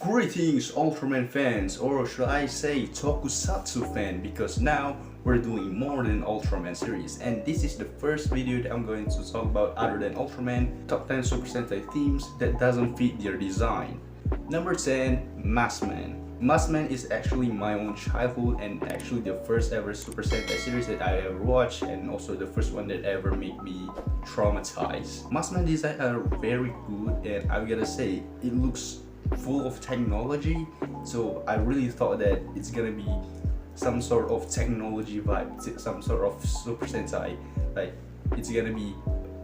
Greetings Ultraman fans, or should I say Tokusatsu fan, because now we're doing more than Ultraman series, and this is the first video that I'm going to talk about other than Ultraman, top 10 Super Sentai themes that doesn't fit their design. Number 10, Massman. Massman is actually my own childhood and actually the first ever Super Sentai series that I ever watched, and also the first one that ever made me traumatized. Massman designs are very good, and I gotta say, it looks full of technology, so I really thought that it's gonna be some sort of technology vibe, some sort of Super Sentai, like it's gonna be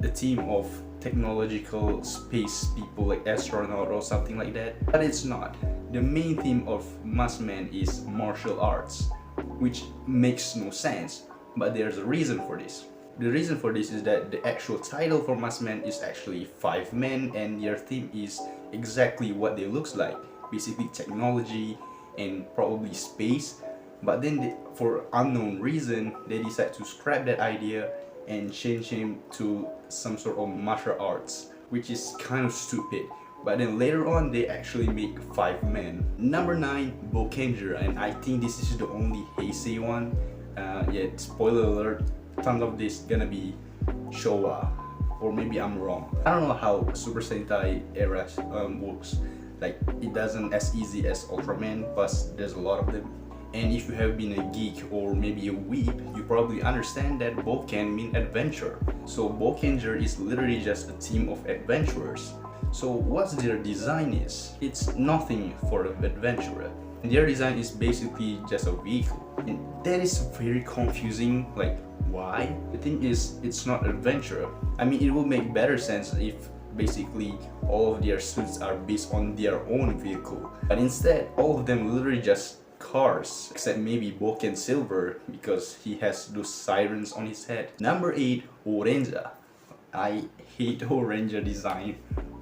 a team of technological space people like astronaut or something like that, but it's not. The main theme of Massman is martial arts, which makes no sense, but there's a reason for this. The reason for this is that the actual title for Massman is actually 5 men, and their theme is exactly what they looks like, basically technology and probably space. But then for unknown reason, they decide to scrap that idea and change him to some sort of martial arts, which is kind of stupid. But then later on, they actually make 5 men. Number 9, Bokenger, and I think this is the only Heisei one. Yeah, spoiler alert, tons of this gonna be Showa, or maybe I'm wrong. I don't know how Super Sentai era works. Like, it doesn't as easy as Ultraman, plus there's a lot of them. And if you have been a geek or maybe a weeb, you probably understand that Boken mean adventure. So Bokenger is literally just a team of adventurers. So what's their design is? It's nothing for an adventurer. Their design is basically just a vehicle, and that is very confusing. Like, why? The thing is, it's not adventure. I mean, it will make better sense if basically all of their suits are based on their own vehicle, but instead all of them literally just cars, except maybe Boken Silver because he has those sirens on his head. Number 8, Orenza. I hate Orenza design.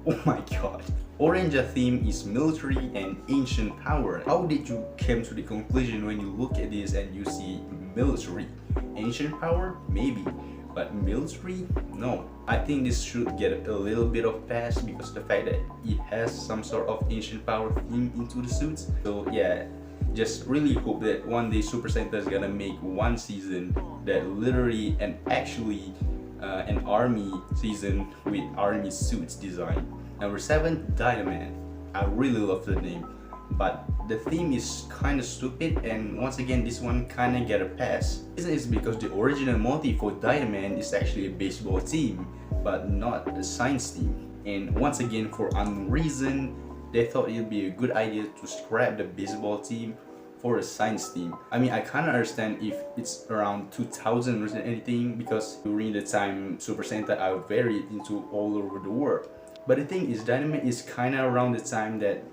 Oh my god. Orenza theme is military and ancient power. How did you come to the conclusion when you look at this and you see military? Ancient power? Maybe. But military? No. I think this should get a little bit of pass because the fact that it has some sort of ancient power theme into the suits. So yeah, just really hope that one day Super Sentai is gonna make one season that literally and actually an army season with army suits design. Number 7, Dynaman. I really love the name, but the theme is kind of stupid, and once again this one kind of get a pass. This is because the original motif for Dynaman is actually a baseball team, but not a science team. And once again, for unknown reason, they thought it would be a good idea to scrap the baseball team for a science team. I mean, I kind of understand if it's around 2000 or anything, because during the time Super Sentai are very into all over the world. But the thing is, Dynaman is kind of around the time that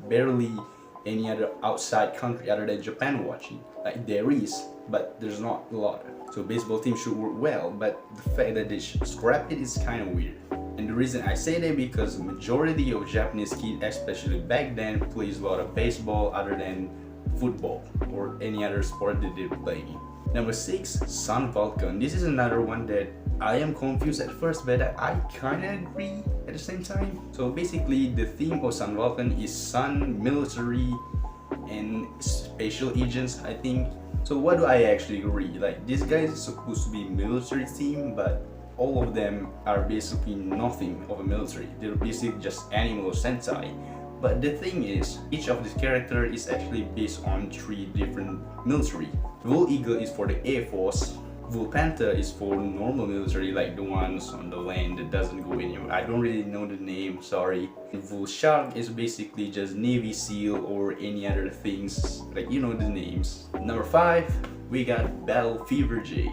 barely any other outside country other than Japan watching. Like, there is, but there's not a lot. So baseball team should work well, but the fact that they scrap it is kind of weird. And the reason I say that because the majority of Japanese kids, especially back then, plays a lot of baseball other than football or any other sport that they're playing. Number 6, Sun Falcon. This is another one that I am confused at first, but I kind of agree at the same time. So basically, the theme of Sun Falcon is sun, military, and special agents, I think. So what do I actually agree? Like, this guy is supposed to be military team, but all of them are basically nothing of a military. They're basically just animal Sentai. But the thing is, each of these characters is actually based on 3 different military. Wool Eagle is for the Air Force. Wool Panther is for normal military, like the ones on the land that doesn't go anywhere. I don't really know the name, sorry. And Wool Shark is basically just Navy SEAL or any other things, like, you know the names. Number 5, we got Battle Fever J.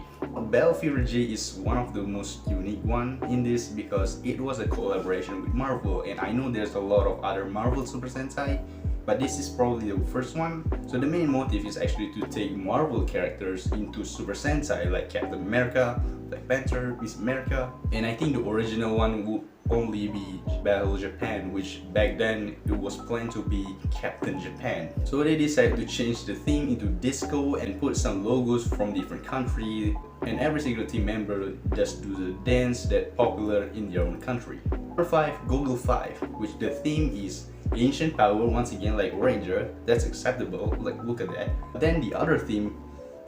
Battle Fever J is one of the most unique one in this because it was a collaboration with Marvel, and I know there's a lot of other Marvel Super Sentai, but this is probably the first one. So the main motive is actually to take Marvel characters into Super Sentai, like Captain America, Black Panther, Miss America, and I think the original one would only be Battle Japan, which back then it was planned to be Captain Japan. So they decided to change the theme into disco and put some logos from different countries, and every single team member just do the dance that popular in their own country. Number 5, Google 5, which the theme is ancient power once again, like Ranger. That's acceptable. Like, look at that. Then the other theme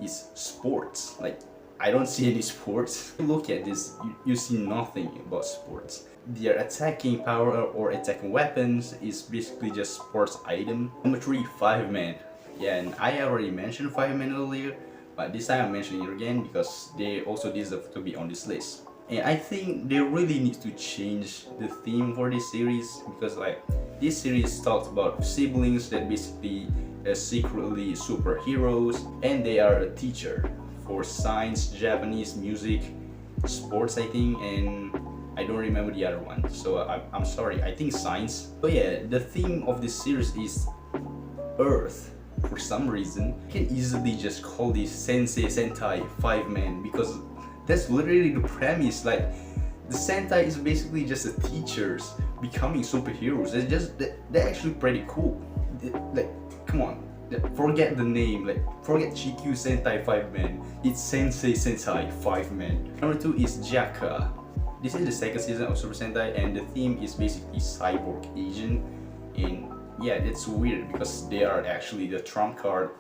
is sports. Like, I don't see any sports. Look at this, you see nothing about sports. Their attacking power or attacking weapons is basically just sports item. Number 3, 5-man. Yeah, and I already mentioned 5-man earlier, but this time I'm mentioning it again because they also deserve to be on this list. And I think they really need to change the theme for this series, because like this series talks about siblings that basically are secretly superheroes, and they are a teacher for science, Japanese, music, sports I think, and I don't remember the other one, so I'm sorry, I think science. But yeah, the theme of this series is Earth. For some reason, you can easily just call this Sentai 5-man, because that's literally the premise. Like, the Sentai is basically just the teachers becoming superheroes. They're actually pretty cool. Like, come on, forget the name, like forget GQ Sentai 5-man. It's Sentai 5-man. Number 2 is Jaka. This is the second season of Super Sentai, and the theme is basically cyborg agent. And yeah, that's weird because they are actually the trump card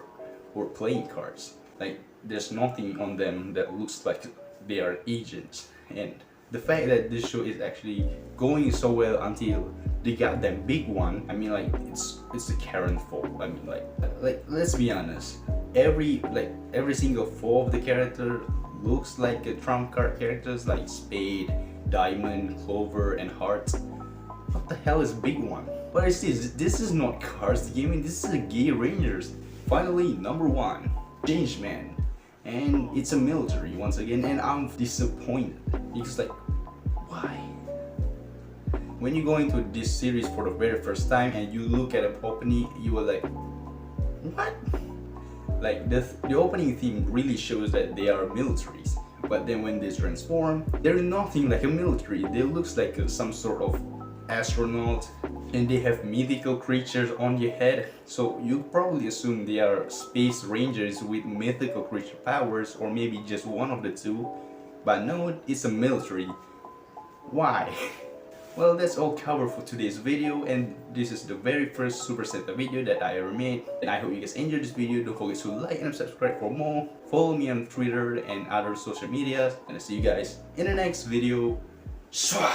or playing cards. Like, there's nothing on them that looks like they are agents. And the fact that this show is actually going so well until they got that big one, I mean, like, it's the Karen fault. I mean, like let's be honest, every single 4 of the character looks like a trump card characters, like Spade, Diamond, Clover, and Heart. What the hell is Big One? What is this? This is not cards gaming, this is a gay Rangers. Finally, number 1, Changeman. And it's a military once again, and I'm disappointed because, like, why? When you go into this series for the very first time and you look at an opening, you are like, what? Like, the opening theme really shows that they are militaries, but then when they transform, they're nothing like a military. They looks like some sort of astronaut, and they have mythical creatures on your head, so you probably assume they are space rangers with mythical creature powers, or maybe just one of the two. But no, it's a military. Why? Well, that's all covered for today's video, and this is the very first Super Sentai video that I ever made. And I hope you guys enjoyed this video. Don't forget to like and subscribe for more. Follow me on Twitter and other social medias, and I'll see you guys in the next video. Swah!